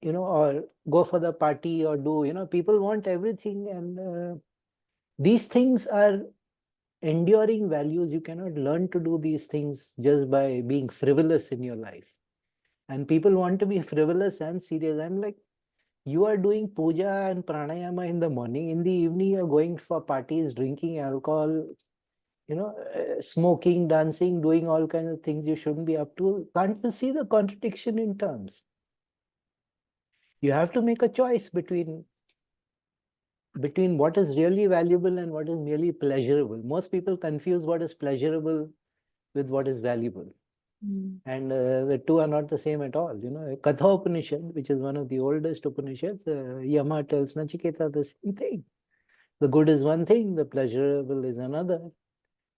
or go for the party or do, people want everything. And these things are enduring values. You cannot learn to do these things just by being frivolous in your life. And people want to be frivolous and serious. I'm like, you are doing puja and pranayama in the morning. In the evening, you're going for parties, drinking alcohol, smoking, dancing, doing all kinds of things you shouldn't be up to. Can't you see the contradiction in terms? You have to make a choice between what is really valuable and what is merely pleasurable. Most people confuse what is pleasurable with what is valuable. And the two are not the same at all. Katha Upanishad, which is one of the oldest Upanishads, Yama tells Nachiketa the same thing. The good is one thing, the pleasurable is another.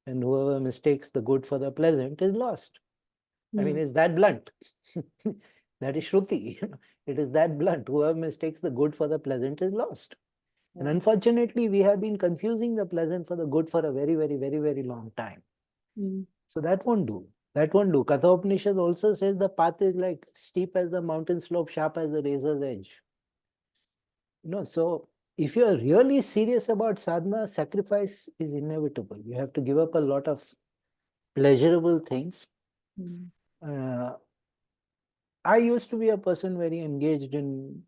And whoever mistakes the good for the pleasant is lost. I mean, it's that blunt. That is Shruti. It is that blunt. Whoever mistakes the good for the pleasant is lost. And unfortunately, we have been confusing the pleasant for the good for a very, very, very, very long time. So that won't do. That won't do. Katha Upanishad also says the path is like steep as the mountain slope, sharp as the razor's edge. So if you are really serious about sadhana, sacrifice is inevitable. You have to give up a lot of pleasurable things. I used to be a person very engaged in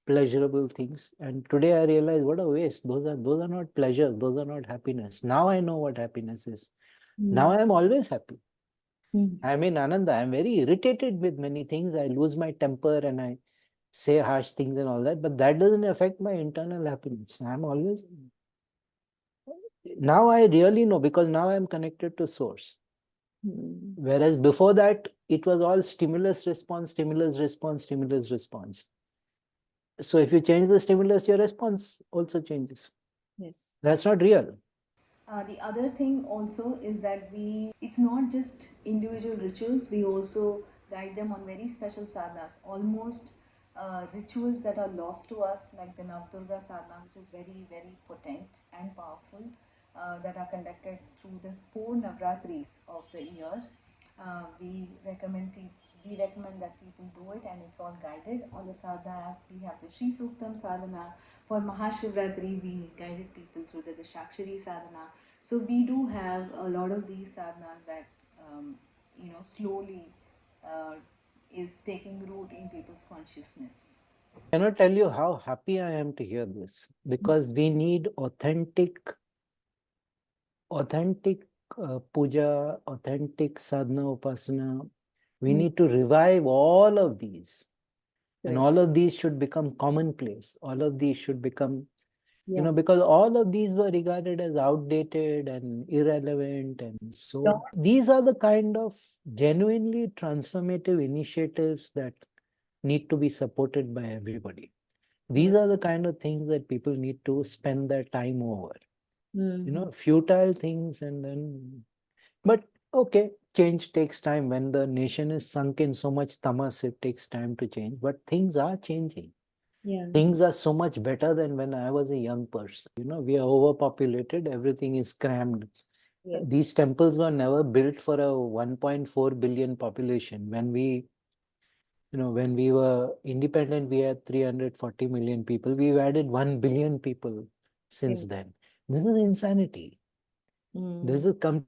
pleasurable things, and today I realize what a waste. Those are not pleasure. Those are not happiness. Now I know what happiness is. Now I am always happy. I'm in Ananda. I'm very irritated with many things. I lose my temper and I say harsh things and all that, but that doesn't affect my internal happiness. I'm always. Now I really know because now I'm connected to source. Whereas before that, it was all stimulus response, stimulus response, stimulus response. So if you change the stimulus, your response also changes. Yes. That's not real. The other thing also is that it's not just individual rituals, we also guide them on very special sadhanas, almost rituals that are lost to us, like the Navdurga sadhana, which is very, very potent and powerful, that are conducted through the 4 Navratris of the year. We recommend that people do it, and it's all guided on the Sadhana app. We have the Shri Suktam Sadhana. For Mahashivratri, we guided people through the Shakshari Sadhana. So we do have a lot of these sadhanas that slowly uh, is taking root in people's consciousness. Cannot tell you how happy I am to hear this, because we need authentic puja, authentic sadhana, upasana. We Mm. need to revive all of these. And Correct. all of these should become commonplace. All of these should become, Yeah. because all of these were regarded as outdated and irrelevant. And so these are the kind of genuinely transformative initiatives that need to be supported by everybody. These Correct. are the kind of things that people need to spend their time over. Mm-hmm. Futile things, and then, but okay, change takes time. When the nation is sunk in so much tamas, it takes time to change, but things are changing. Yeah. Things are so much better than when I was a young person. We are overpopulated, everything is crammed. Yes. These temples were never built for a 1.4 billion population. When we were independent, we had 340 million people. We've added 1 billion people Yeah. since then. This is insanity. This Mm. is penal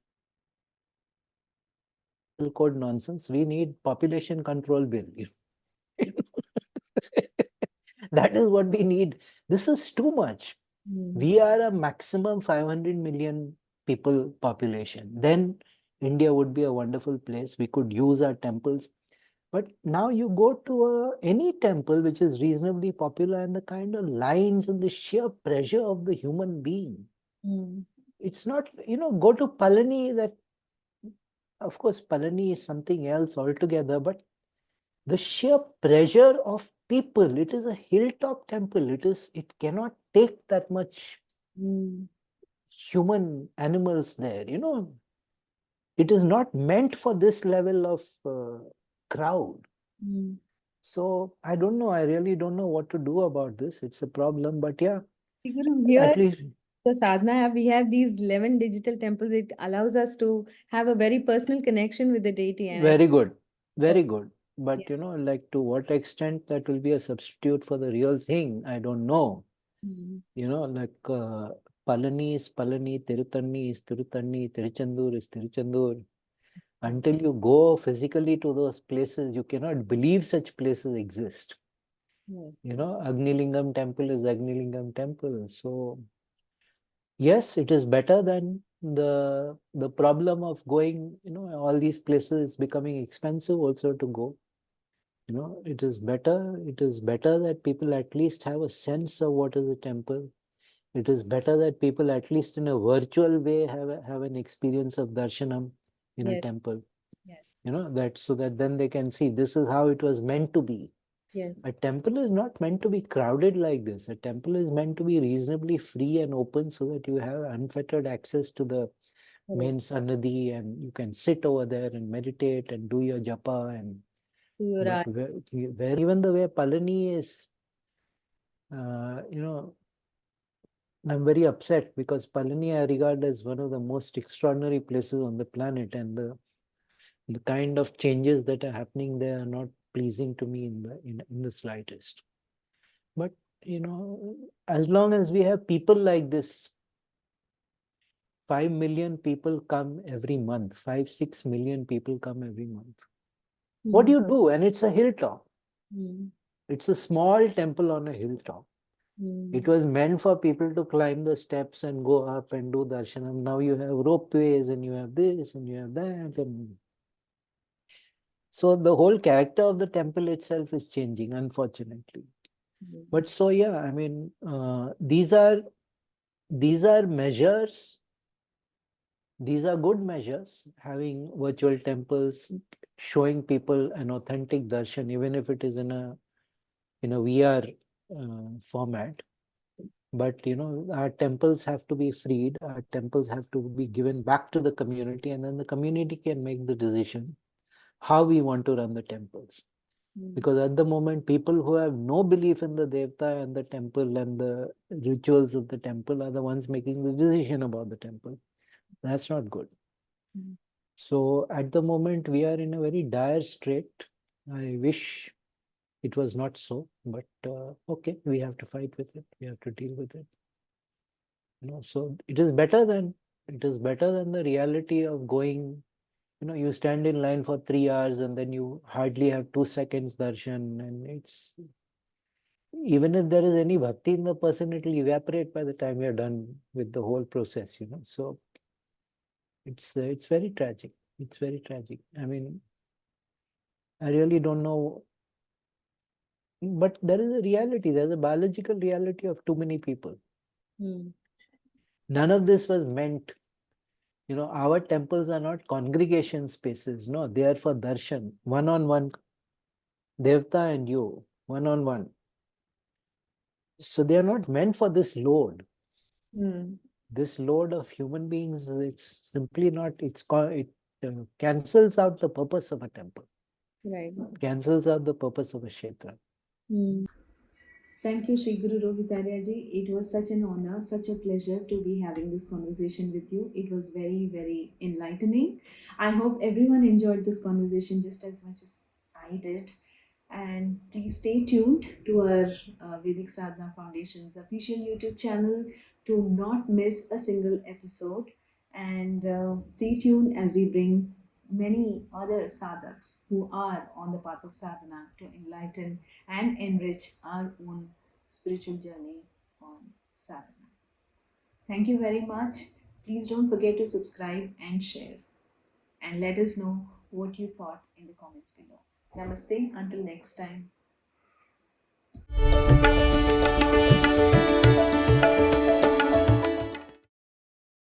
code nonsense. We need population control bill. That is what we need. This is too much. Mm. We are a maximum 500 million people population. Then India would be a wonderful place. We could use our temples. But now you go to any temple which is reasonably popular, and the kind of lines and the sheer pressure of the human being. Mm. It's not, go to Palani. That, of course, Palani is something else altogether, but the sheer pressure of people, it is a hilltop temple. It cannot take that much Mm. human animals there. It is not meant for this level of crowd. Mm. So I don't know. I really don't know what to do about this. It's a problem, but yeah, Sri Guru, here at least the Sadhana app, we have these 11 digital temples. It allows us to have a very personal connection with the deity. And I very good, think, very good. yeah. But like to what extent that will be a substitute for the real thing, I don't know. Mm. Like Palani is Palani, Tiruthanni is Tiruthanni, Tiruchendur is Tiruchendur. Until you go physically to those places, you cannot believe such places exist. Yeah. Agnilingam temple is Agnilingam temple. So yes, it is better than the problem of going, all these places. It's becoming expensive also to go. It is better that people at least have a sense of what is a temple. It is better that people, at least in a virtual way, have an experience of darshanam in a Yes. temple. Yes. That, so that then they can see this is how it was meant to be. Yes. A temple is not meant to be crowded like this. A temple is meant to be reasonably free and open, so that you have unfettered access to the Correct. main Sannadhi, and you can sit over there and meditate and do your japa. And To your but eye. where even the way Palani is, uh, you know, I'm very upset, because Palani I regard as one of the most extraordinary places on the planet, and the kind of changes that are happening there are not pleasing to me in the slightest. But as long as we have people like this, 5 million people come every month, 5-6 million people come every month. What do Mm. you do? And it's a hilltop. Mm. It's a small temple on a hilltop. It Mm. was meant for people to climb the steps and go up and do darshanam. Now you have ropeways, and you have this and you have that. And so the whole character of the temple itself is changing, unfortunately. Mm. But so yeah, I mean, these are measures. These are good measures, having virtual temples, showing people an authentic darshan, even if it is in a VR format. But our temples have to be freed. Our temples have to be given back to the community, and then the community can make the decision how we want to run the temples. Because at the moment, people who have no belief in the Devta and the temple and the rituals of the temple are the ones making the decision about the temple. That's not good. So at the moment, we are in a very dire strait. I wish it was not so, but okay, we have to fight with it. We have to deal with it. So it is better than the reality of going. You stand in line for 3 hours and then you hardly have 2 seconds darshan, and it's even if there is any bhakti in the person, it will evaporate by the time you're done with the whole process. So it's very tragic. It's very tragic. I mean, I really don't know, but there is a reality. There's a biological reality of too many people. None of this was meant. Our temples are not congregation spaces. No, they are for darshan, one-on-one, devta and you, one-on-one. So they are not meant for this load. This load of human beings, it's simply not, it cancels out the purpose of a temple. Right. Cancels out the purpose of a kshetra. Thank you, Sri Guru Rohit Arya ji. It was such an honor, such a pleasure to be having this conversation with you. It was very, very enlightening. I hope everyone enjoyed this conversation just as much as I did. And please stay tuned to our Vedic Sadhana Foundation's official YouTube channel to not miss a single episode. And stay tuned as we bring many other sadhaks who are on the path of sadhana to enlighten and enrich our own spiritual journey on sadhana. Thank you very much. Please don't forget to subscribe and share. And let us know what you thought in the comments below. Namaste. Until next time.